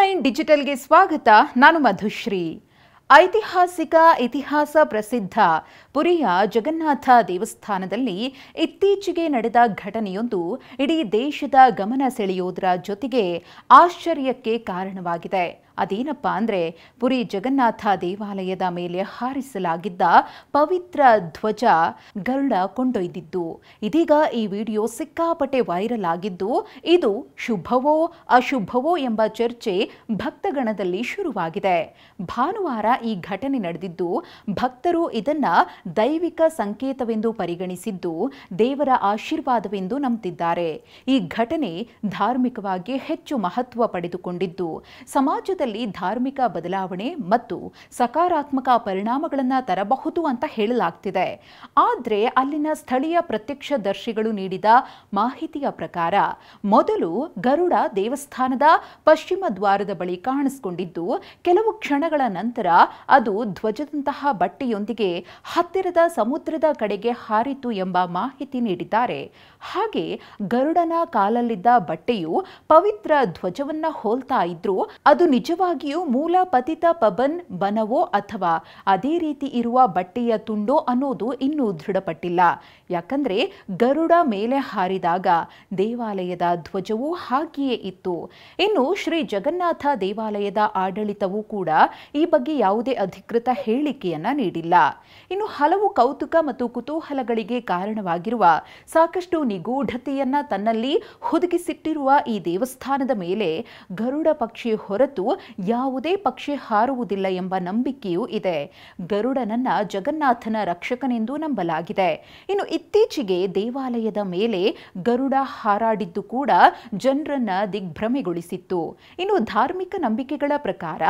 Online ಡಿಜಿಟಲ್ಗೆ ಸ್ವಾಗತ. ನಾನು ಮಧುಶ್ರೀ. ಐತಿಹಾಸಿಕ ಇತಿಹಾಸ ಪ್ರಸಿದ್ಧ ಪುರಿಯ ಜಗನ್ನಾಥ ದೇವಸ್ಥಾನದಲ್ಲಿ ಇತ್ತೀಚೆಗೆ ನಡೆದ ಘಟನೆಯೊಂದು ಇಡೀ ದೇಶದ ಗಮನ ಸೆಳೆಯೋದರ ಜೊತೆಗೆ ಆಶ್ಚರ್ಯಕ್ಕೆ ಕಾರಣವಾಗಿದೆ. ಅದೇನಪ್ಪಾ ಅಂದ್ರೆ ಪುರಿ ಜಗನ್ನಾಥ ದೇವಾಲಯದ ಮೇಲೆ ಹಾರಿಸಲಾಗಿದ್ದ ಪವಿತ್ರ ಧ್ವಜ ಗರುಡ ಕೊಂಡೊಯ್ದಿದ್ದು. ಇದೀಗ ಈ ವಿಡಿಯೋ ಸಿಕ್ಕಾಪಟ್ಟೆ ವೈರಲ್ ಆಗಿದ್ದು, ಇದು ಶುಭವೋ ಅಶುಭವೋ ಎಂಬ ಚರ್ಚೆ ಭಕ್ತಗಣದಲ್ಲಿ ಶುರುವಾಗಿದೆ. ಭಾನುವಾರ ಈ ಘಟನೆ ನಡೆದಿದ್ದು, ಭಕ್ತರು ಇದನ್ನ ದೈವಿಕ ಸಂಕೇತವೆಂದು ಪರಿಗಣಿಸಿದ್ದು, ದೇವರ ಆಶೀರ್ವಾದವೆಂದು ನಂಬುತ್ತಿದ್ದಾರೆ. ಈ ಘಟನೆ ಧಾರ್ಮಿಕವಾಗಿ ಹೆಚ್ಚು ಮಹತ್ವ ಪಡೆದುಕೊಂಡಿದ್ದು, ಸಮಾಜದಲ್ಲಿ ಧಾರ್ಮಿಕ ಬದಲಾವಣೆ ಮತ್ತು ಸಕಾರಾತ್ಮಕ ಪರಿಣಾಮಗಳನ್ನು ತರಬಹುದು ಅಂತ ಹೇಳಲಾಗ್ತಿದೆ. ಆದರೆ ಅಲ್ಲಿನ ಸ್ಥಳೀಯ ಪ್ರತ್ಯಕ್ಷದರ್ಶಿಗಳು ನೀಡಿದ ಮಾಹಿತಿಯ ಪ್ರಕಾರ ಮೊದಲು ಗರುಡ ದೇವಸ್ಥಾನದ ಪಶ್ಚಿಮ ದ್ವಾರದ ಬಳಿ ಕಾಣಿಸಿಕೊಂಡಿದ್ದು, ಕೆಲವು ಕ್ಷಣಗಳ ನಂತರ ಅದು ಧ್ವಜದಂತಹ ಬಟ್ಟೆಯೊಂದಿಗೆ ಹತ್ತಿರದ ಸಮುದ್ರದ ಕಡೆಗೆ ಹಾರಿತು ಎಂಬ ಮಾಹಿತಿ ನೀಡಿದ್ದಾರೆ. ಹಾಗೆ ಗರುಡನ ಕಾಲಲ್ಲಿದ್ದ ಬಟ್ಟೆಯು ಪವಿತ್ರ ಧ್ವಜವನ್ನ ಹೋಲ್ತಾ ಇದ್ರು. ಅದು ನಿಜವಾಗಿಯೂ ಮೂಲ ಪತಿತ ಪಬನ್ ಬನವೋ ಅಥವಾ ಅದೇ ರೀತಿ ಇರುವ ಬಟ್ಟೆಯ ತುಂಡೋ ಅನ್ನೋದು ಇನ್ನೂ ದೃಢಪಟ್ಟಿಲ್ಲ. ಯಾಕಂದ್ರೆ ಗರುಡ ಮೇಲೆ ಹಾರಿದಾಗ ದೇವಾಲಯದ ಧ್ವಜವೂ ಹಾಗೆಯೇ ಇತ್ತು. ಇನ್ನು ಶ್ರೀ ಜಗನ್ನಾಥ ದೇವಾಲಯದ ಆಡಳಿತವೂ ಕೂಡ ಈ ಬಗ್ಗೆ ಯಾವುದೇ ಅಧಿಕೃತ ಹೇಳಿಕೆಯನ್ನ ನೀಡಿಲ್ಲ. ಇನ್ನು ಹಲವು ಕೌತುಕ ಮತ್ತು ಕುತೂಹಲಗಳಿಗೆ ಕಾರಣವಾಗಿರುವ ಸಾಕಷ್ಟು ನಿಗೂಢತೆಯನ್ನ ತನ್ನಲ್ಲಿ ಹುದುಗಿಸಿಟ್ಟಿರುವ ಈ ದೇವಸ್ಥಾನದ ಮೇಲೆ ಗರುಡ ಪಕ್ಷಿ ಹೊರತು ಯಾವುದೇ ಪಕ್ಷಿ ಹಾರುವುದಿಲ್ಲ ಎಂಬ ನಂಬಿಕೆಯೂ ಇದೆ. ಗರುಡನನ್ನ ಜಗನ್ನಾಥನ ರಕ್ಷಕನೆಂದು ನಂಬಲಾಗಿದೆ. ಇನ್ನು ಇತ್ತೀಚೆಗೆ ದೇವಾಲಯದ ಮೇಲೆ ಗರುಡ ಹಾರಾಡಿದ್ದು ಕೂಡ ಜನರನ್ನ ದಿಗ್ಭ್ರಮೆಗೊಳಿಸಿತ್ತು. ಇನ್ನು ಧಾರ್ಮಿಕ ನಂಬಿಕೆಗಳ ಪ್ರಕಾರ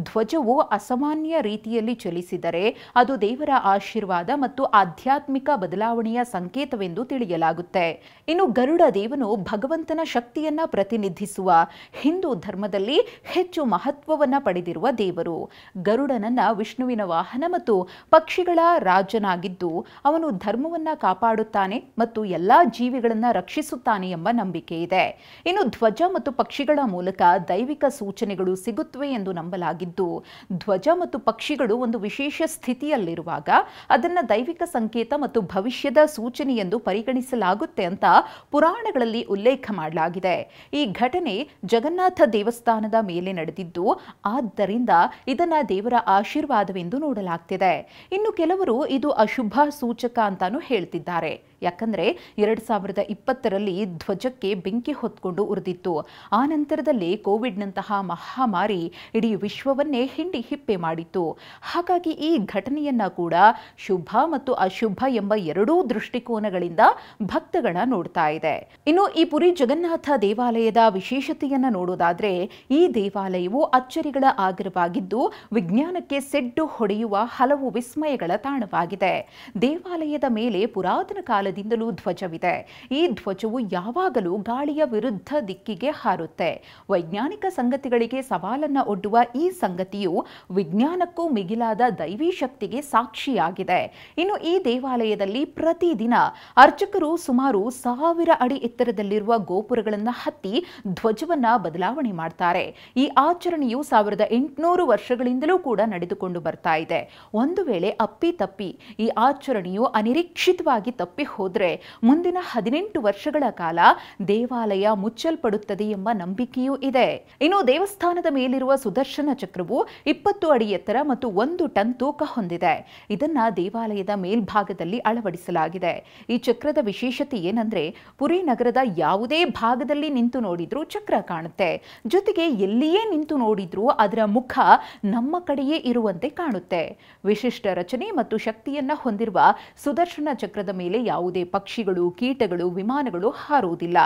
ಧ್ವಜವು ಅಸಾಮಾನ್ಯ ರೀತಿಯಲ್ಲಿ ಚಲಿಸಿದರೆ ಅದು ದೇವರ ಆಶೀರ್ವಾದ ಮತ್ತು ಆಧ್ಯಾತ್ಮಿಕ ಬದಲಾವಣೆಯ ಸಂಕೇತವೆಂದು ತಿಳಿಯಲಾಗುತ್ತೆ. ಇನ್ನು ಗರುಡ ದೇವನು ಭಗವಂತನ ಶಕ್ತಿಯನ್ನ ಪ್ರತಿನಿಧಿಸುವ ಹಿಂದೂ ಧರ್ಮದಲ್ಲಿ ಹೆಚ್ಚು ಮಹತ್ವವನ್ನ ಪಡೆದಿರುವ ದೇವರು. ಗರುಡನನ್ನ ವಿಷ್ಣುವಿನ ವಾಹನ ಮತ್ತು ಪಕ್ಷಿಗಳ ರಾಜನಾಗಿದ್ದು, ಅವನು ಧರ್ಮವನ್ನ ಕಾಪಾಡುತ್ತಾನೆ ಮತ್ತು ಎಲ್ಲಾ ಜೀವಿಗಳನ್ನ ರಕ್ಷಿಸುತ್ತಾನೆ ಎಂಬ ನಂಬಿಕೆ ಇದೆ. ಇನ್ನು ಧ್ವಜ ಮತ್ತು ಪಕ್ಷಿಗಳ ಮೂಲಕ ದೈವಿಕ ಸೂಚನೆಗಳು ಸಿಗುತ್ತವೆ ಎಂದು ನಂಬಲಾಗಿದ್ದು, ಧ್ವಜ ಮತ್ತು ಪಕ್ಷಿಗಳು ಒಂದು ವಿಶೇಷ ಸ್ಥಿತಿಯಲ್ಲಿರುವಾಗ ಅದನ್ನ ದೈವಿಕ ಸಂಕೇತ ಮತ್ತು ಭವಿಷ್ಯದ ಸೂಚನೆ ಎಂದು ಪರಿಗಣಿಸಲಾಗುತ್ತೆ ಅಂತ ಪುರಾಣಗಳಲ್ಲಿ ಉಲ್ಲೇಖ ಮಾಡಲಾಗಿದೆ. ಈ ಘಟನೆ ಜಗನ್ನಾಥ ದೇವಸ್ಥಾನದ ಮೇಲೆ ನಡೆದಿದ್ದು, ಆದ್ದರಿಂದ ಇದನ್ನ ದೇವರ ಆಶೀರ್ವಾದವೆಂದು ನೋಡಲಾಗ್ತಿದೆ. ಇನ್ನು ಕೆಲವರು ಇದು ಅಶುಭ ಸೂಚಕ ಅಂತಾನೂ ಹೇಳ್ತಿದ್ದಾರೆ. ಯಾಕಂದ್ರೆ 2020ರಲ್ಲಿ ಧ್ವಜಕ್ಕೆ ಬೆಂಕಿ ಹೊತ್ಕೊಂಡು ಉರಿದಿತ್ತು. ಆ ನಂತರದಲ್ಲಿ ಕೋವಿಡ್ನಂತಹ ಮಹಾಮಾರಿ ಇಡೀ ವಿಶ್ವವನ್ನೇ ಹಿಂಡಿ ಹಿಪ್ಪೆ ಮಾಡಿತ್ತು. ಹಾಗಾಗಿ ಈ ಘಟನೆಯನ್ನ ಕೂಡ ಶುಭ ಮತ್ತು ಅಶುಭ ಎಂಬ ಎರಡೂ ದೃಷ್ಟಿಕೋನಗಳಿಂದ ಭಕ್ತಗಣ ನೋಡ್ತಾ ಇದೆ. ಇನ್ನು ಈ ಪುರಿ ಜಗನ್ನಾಥ ದೇವಾಲಯದ ವಿಶೇಷತೆಯನ್ನ ನೋಡೋದಾದ್ರೆ, ಈ ದೇವಾಲಯವು ಅಚ್ಚರಿಗಳ ಆಗರವಾಗಿದ್ದು, ವಿಜ್ಞಾನಕ್ಕೆ ಸೆಡ್ಡು ಹೊಡೆಯುವ ಹಲವು ವಿಸ್ಮಯಗಳ ತಾಣವಾಗಿದೆ. ದೇವಾಲಯದ ಮೇಲೆ ಪುರಾತನ ಕಾಲದಿಂದಲೂ ಧ್ವಜವಿದೆ. ಈ ಧ್ವಜವು ಯಾವಾಗಲೂ ಗಾಳಿಯ ವಿರುದ್ಧ ದಿಕ್ಕಿಗೆ ಹಾರುತ್ತೆ. ವೈಜ್ಞಾನಿಕ ಸಂಗತಿಗಳಿಗೆ ಸವಾಲನ್ನ ಒಡ್ಡುವ ಈ ಸಂಗತಿಯು ವಿಜ್ಞಾನಕ್ಕೂ ಮಿಗಿಲಾದ ದೈವಿ ಶಕ್ತಿಗೆ ಸಾಕ್ಷಿಯಾಗಿದೆ. ಇನ್ನು ಈ ದೇವಾಲಯದಲ್ಲಿ ಪ್ರತಿದಿನ ಅರ್ಚಕರು ಸುಮಾರು 1000 ಅಡಿ ಎತ್ತರದಲ್ಲಿರುವ ಗೋಪುರಗಳನ್ನು ಹತ್ತಿ ಧ್ವಜವನ್ನ ಬದಲಾವಣೆ ಮಾಡ್ತಾರೆ. ಈ ಆಚರಣೆಯು 1800 ವರ್ಷಗಳಿಂದಲೂ ಕೂಡ ನಡೆದುಕೊಂಡು ಬರ್ತಾ ಇದೆ. ಒಂದು ವೇಳೆ ಅಪ್ಪಿತಪ್ಪಿ ಈ ಆಚರಣೆಯು ಅನಿರೀಕ್ಷಿತವಾಗಿ ತಪ್ಪಿ ಹೋದ್ರೆ ಮುಂದಿನ 18 ವರ್ಷಗಳ ಕಾಲ ದೇವಾಲಯ ಮುಚ್ಚಲ್ಪಡುತ್ತದೆ ಎಂಬ ನಂಬಿಕೆಯೂ ಇದೆ. ಇನ್ನು ದೇವಸ್ಥಾನದ ಮೇಲಿರುವ ಸುದರ್ಶನ ಚಕ್ರವು 20 ಅಡಿ ಎತ್ತರ ಮತ್ತು 1 ಟನ್ ತೂಕ ಹೊಂದಿದೆ. ಇದನ್ನ ದೇವಾಲಯದ ಮೇಲ್ಭಾಗದಲ್ಲಿ ಅಳವಡಿಸಲಾಗಿದೆ. ಈ ಚಕ್ರದ ವಿಶೇಷತೆ ಏನಂದ್ರೆ, ಪುರಿ ನಗರದ ಯಾವುದೇ ಭಾಗದಲ್ಲಿ ನಿಂತು ನೋಡಿದ್ರೂ ಚಕ್ರ ಕಾಣುತ್ತೆ. ಜೊತೆಗೆ ಎಲ್ಲಿಯೇ ನಿಂತು ನೋಡಿದ್ರೂ ಅದರ ಮುಖ ನಮ್ಮ ಕಡೆಯೇ ಇರುವಂತೆ ಕಾಣುತ್ತೆ. ವಿಶಿಷ್ಟ ರಚನೆ ಮತ್ತು ಶಕ್ತಿಯನ್ನ ಹೊಂದಿರುವ ಸುದರ್ಶನ ಚಕ್ರದ ಮೇಲೆ ಯಾವುದೇ ಪಕ್ಷಿಗಳು, ಕೀಟಗಳು, ವಿಮಾನಗಳು ಹಾರುವುದಿಲ್ಲ.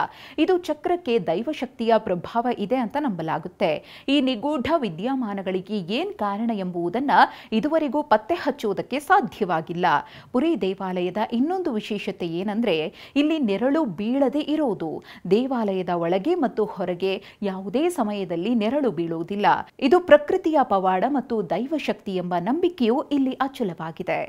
ಇದು ಚಕ್ರಕ್ಕೆ ದೈವಶಕ್ತಿಯ ಪ್ರಭಾವ ಇದೆ ಅಂತ ನಂಬಲಾಗುತ್ತೆ. ಈ ನಿಗೂಢ ವಿದ್ಯಮಾನಗಳಿಗೆ ಏನ್ ಕಾರಣ ಎಂಬುದನ್ನ ಇದುವರೆಗೂ ಪತ್ತೆ ಹಚ್ಚುವುದಕ್ಕೆ ಸಾಧ್ಯವಾಗಿಲ್ಲ. ಪುರಿ ದೇವಾಲಯದ ಇನ್ನೊಂದು ವಿಶೇಷತೆ ಏನಂದ್ರೆ, ಇಲ್ಲಿ ನೆರಳು ಬೀಳದೆ ಇರುವುದು. ದೇವಾಲಯದ ಒಳಗೆ ಮತ್ತು ಹೊರಗೆ ಯಾವುದೇ ಸಮಯದಲ್ಲಿ ನೆರಳು ಬೀಳುವುದಿಲ್ಲ. ಇದು ಪ್ರಕೃತಿಯ ಪವಾಡ ಮತ್ತು ದೈವಶಕ್ತಿ ಎಂಬ ನಂಬಿಕೆಯೂ ಇಲ್ಲಿ ಅಚಲವಾಗಿದೆ.